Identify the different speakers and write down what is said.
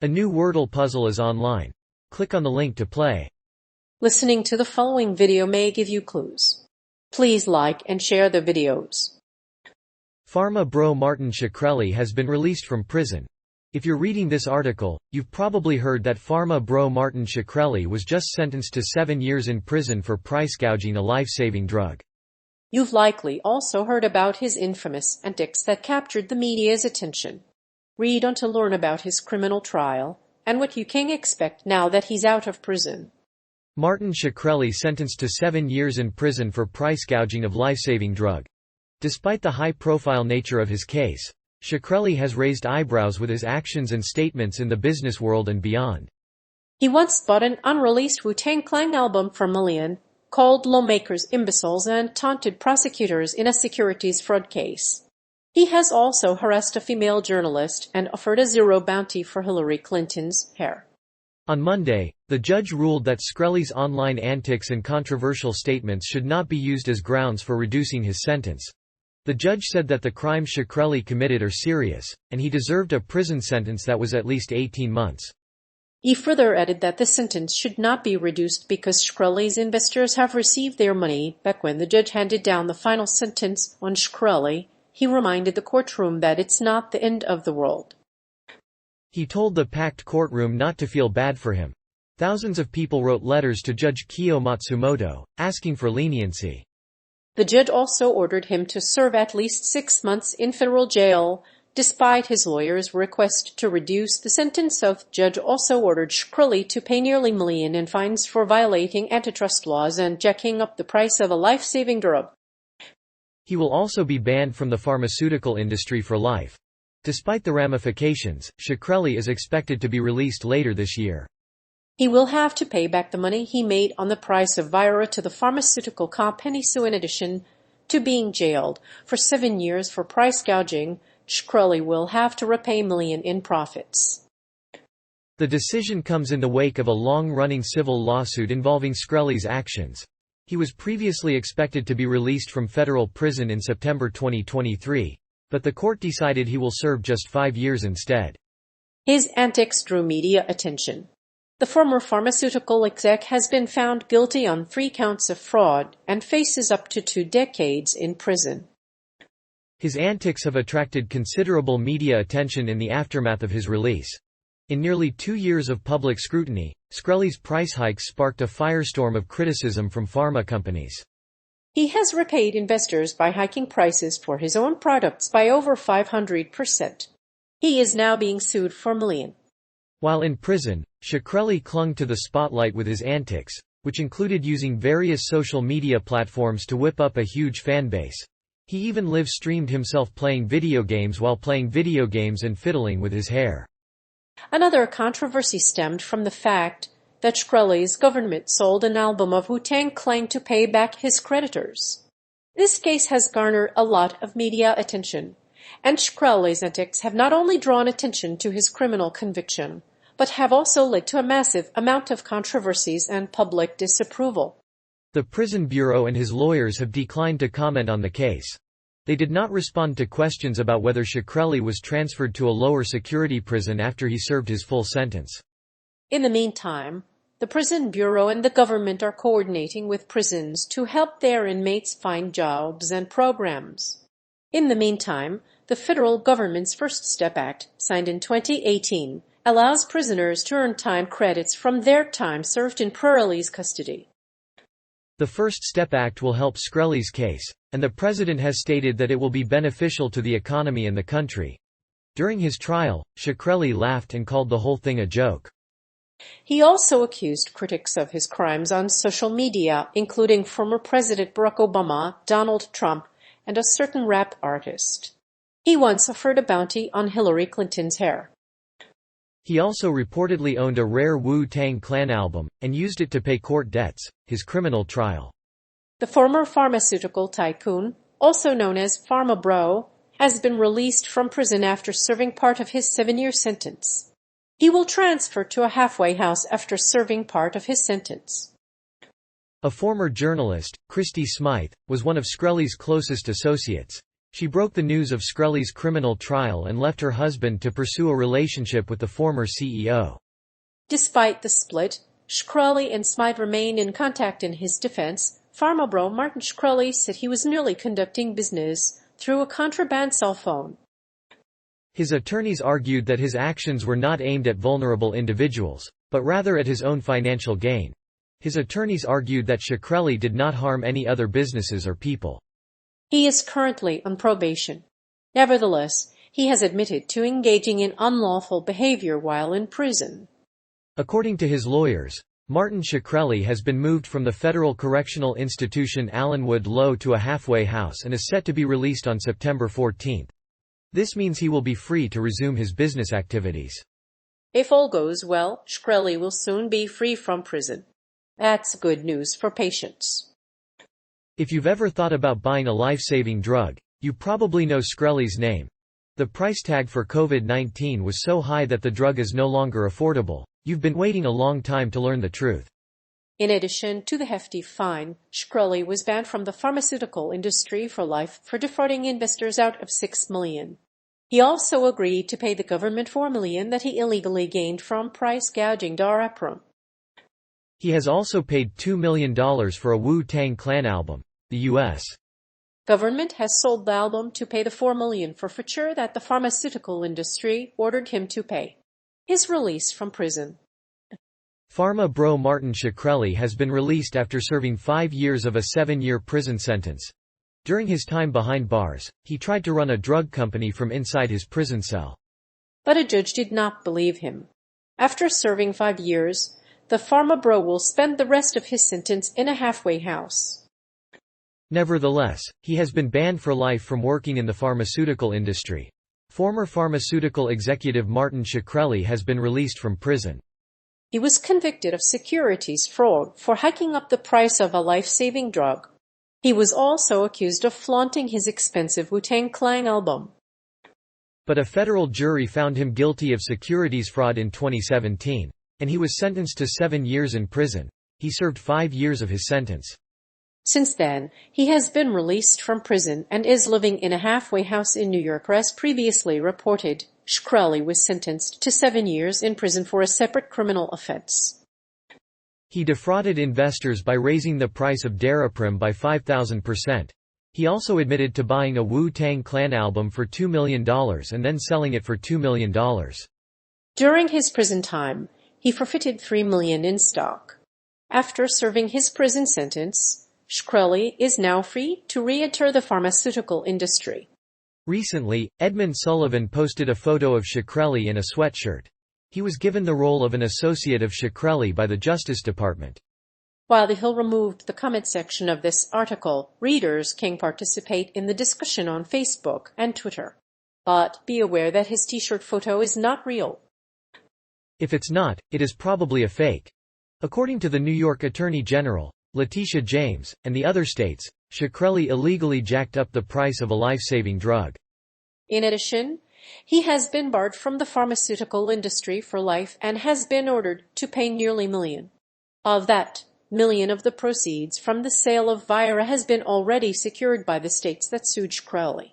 Speaker 1: A new Wordle puzzle is online. Click on the link to play.
Speaker 2: Listening to the following video may give you clues. Please like and share the videos.
Speaker 1: Pharma bro Martin Shkreli has been released from prison. If you're reading this article, you've probably heard that Pharma bro Martin Shkreli was just sentenced to 7 years in prison for price gouging a life-saving drug.
Speaker 2: You've likely also heard about his infamous antics that captured the media's attention. Read on to learn about his criminal trial and what you can expect now that he's out of prison.
Speaker 1: Martin Shkreli sentenced to 7 years in prison for price gouging of life-saving drug. Despite the high-profile nature of his case, Shkreli has raised eyebrows with his actions and statements in the business world and beyond.
Speaker 2: He once bought an unreleased Wu-Tang Clan album for $1 million, called lawmakers imbeciles, and taunted prosecutors in a securities fraud case. He has also harassed a female journalist and offered a zero bounty for Hillary Clinton's hair.
Speaker 1: On Monday, the judge ruled that Shkreli's online antics and controversial statements should not be used as grounds for reducing his sentence. The judge said that the crimes Shkreli committed are serious, and he deserved a prison sentence that was at least 18 months.
Speaker 2: He further added that the sentence should not be reduced because Shkreli's investors have received their money back. When the judge handed down the final sentence on Shkreli, he reminded the courtroom that it's not the end of the world.
Speaker 1: He told the packed courtroom not to feel bad for him. Thousands of people wrote letters to Judge Kyo Matsumoto, asking for leniency.
Speaker 2: The judge also ordered him to serve at least 6 months in federal jail, despite his lawyer's request to reduce the sentence. The judge also ordered Shkreli to pay nearly $1 million in fines for violating antitrust laws and jacking up the price of a life-saving drug.
Speaker 1: He will also be banned from the pharmaceutical industry for life. Despite the ramifications, Shkreli is expected to be released later this year.
Speaker 2: He will have to pay back the money he made on the price of Vira to the pharmaceutical company. So in addition to being jailed for 7 years for price gouging, Shkreli will have to repay $1 million in profits.
Speaker 1: The decision comes in the wake of a long-running civil lawsuit involving Shkreli's actions. He was previously expected to be released from federal prison in September 2023, but the court decided he will serve just 5 years instead.
Speaker 2: His antics drew media attention. The former pharmaceutical exec has been found guilty on 3 counts of fraud and faces up to 2 decades in prison.
Speaker 1: His antics have attracted considerable media attention in the aftermath of his release. In nearly 2 years of public scrutiny, Shkreli's price hikes sparked a firestorm of criticism from pharma companies.
Speaker 2: He has repaid investors by hiking prices for his own products by over 500%. He is now being sued for $1 million.
Speaker 1: While in prison, Shkreli clung to the spotlight with his antics, which included using various social media platforms to whip up a huge fanbase. He even live-streamed himself playing video games while playing video games and fiddling with his hair.
Speaker 2: Another controversy stemmed from the fact that Shkreli's government sold an album of Wu-Tang Clan to pay back his creditors. This case has garnered a lot of media attention, and Shkreli's antics have not only drawn attention to his criminal conviction, but have also led to a massive amount of controversies and public disapproval.
Speaker 1: The prison bureau and his lawyers have declined to comment on the case. They did not respond to questions about whether Shkreli was transferred to a lower security prison after he served his full sentence.
Speaker 2: In the meantime, the prison bureau and the government are coordinating with prisons to help their inmates find jobs and programs. In the meantime, the federal government's First Step Act, signed in 2018, allows prisoners to earn time credits from their time served in parolee's custody.
Speaker 1: The First Step Act will help Shkreli's case, and the president has stated that it will be beneficial to the economy and the country. During his trial, Shkreli laughed and called the whole thing a joke.
Speaker 2: He also accused critics of his crimes on social media, including former President Barack Obama, Donald Trump, and a certain rap artist. He once offered a bounty on Hillary Clinton's hair.
Speaker 1: He also reportedly owned a rare Wu-Tang Clan album, and used it to pay court debts. His criminal trial.
Speaker 2: The former pharmaceutical tycoon, also known as Pharma Bro, has been released from prison after serving part of his 7-year sentence. He will transfer to a halfway house after serving part of his sentence.
Speaker 1: A former journalist, Christy Smythe, was one of Shkreli's closest associates. She broke the news of Shkreli's criminal trial and left her husband to pursue a relationship with the former CEO.
Speaker 2: Despite the split, Shkreli and Smythe remain in contact. In his defense, Pharma bro Martin Shkreli said he was merely conducting business through a contraband cell phone.
Speaker 1: His attorneys argued that his actions were not aimed at vulnerable individuals, but rather at his own financial gain. His attorneys argued that Shkreli did not harm any other businesses or people.
Speaker 2: He is currently on probation. Nevertheless, he has admitted to engaging in unlawful behavior while in prison.
Speaker 1: According to his lawyers, Martin Shkreli has been moved from the federal correctional institution Allenwood Low to a halfway house and is set to be released on September 14. This means he will be free to resume his business activities.
Speaker 2: If all goes well, Shkreli will soon be free from prison. That's good news for patients.
Speaker 1: If you've ever thought about buying a life-saving drug, you probably know Shkreli's name. The price tag for COVID-19 was so high that the drug is no longer affordable. You've been waiting a long time to learn the truth.
Speaker 2: In addition to the hefty fine, Shkreli was banned from the pharmaceutical industry for life for defrauding investors out of $6 million. He also agreed to pay the government $4 million that he illegally gained from price gouging Daraprim.
Speaker 1: He has also paid $2 million for a Wu-Tang Clan album. The U.S.
Speaker 2: government has sold the album to pay the $4 million forfeiture that the pharmaceutical industry ordered him to pay. His release from prison.
Speaker 1: Pharma bro Martin Shkreli has been released after serving 5 years of a 7-year prison sentence. During his time behind bars, he tried to run a drug company from inside his prison cell.
Speaker 2: But a judge did not believe him. After serving 5 years, the Pharma bro will spend the rest of his sentence in a halfway house.
Speaker 1: Nevertheless, he has been banned for life from working in the pharmaceutical industry. Former pharmaceutical executive Martin Shkreli has been released from prison.
Speaker 2: He was convicted of securities fraud for hiking up the price of a life-saving drug. He was also accused of flaunting his expensive Wu-Tang Clan album.
Speaker 1: But a federal jury found him guilty of securities fraud in 2017, and he was sentenced to 7 years in prison. He served 5 years of his sentence.
Speaker 2: Since then, he has been released from prison and is living in a halfway house in New York. As previously reported, Shkreli was sentenced to 7 years in prison for a separate criminal offense.
Speaker 1: He defrauded investors by raising the price of Daraprim by 5,000%. He also admitted to buying a Wu-Tang Clan album for $2 million and then selling it for $2 million.
Speaker 2: During his prison time, he forfeited $3 million in stock. After serving his prison sentence, Shkreli is now free to re-enter the pharmaceutical industry.
Speaker 1: Recently, Edmund Sullivan posted a photo of Shkreli in a sweatshirt. He was given the role of an associate of Shkreli by the Justice Department.
Speaker 2: While the Hill removed the comment section of this article, readers can participate in the discussion on Facebook and Twitter. But be aware that his t-shirt photo is not real.
Speaker 1: If it's not, it is probably a fake. According to the New York Attorney General, Letitia James, and the other states, Shkreli illegally jacked up the price of a life-saving drug.
Speaker 2: In addition, he has been barred from the pharmaceutical industry for life and has been ordered to pay nearly $1 million. Of that, $1 million of the proceeds from the sale of Viagra has been already secured by the states that sued Shkreli.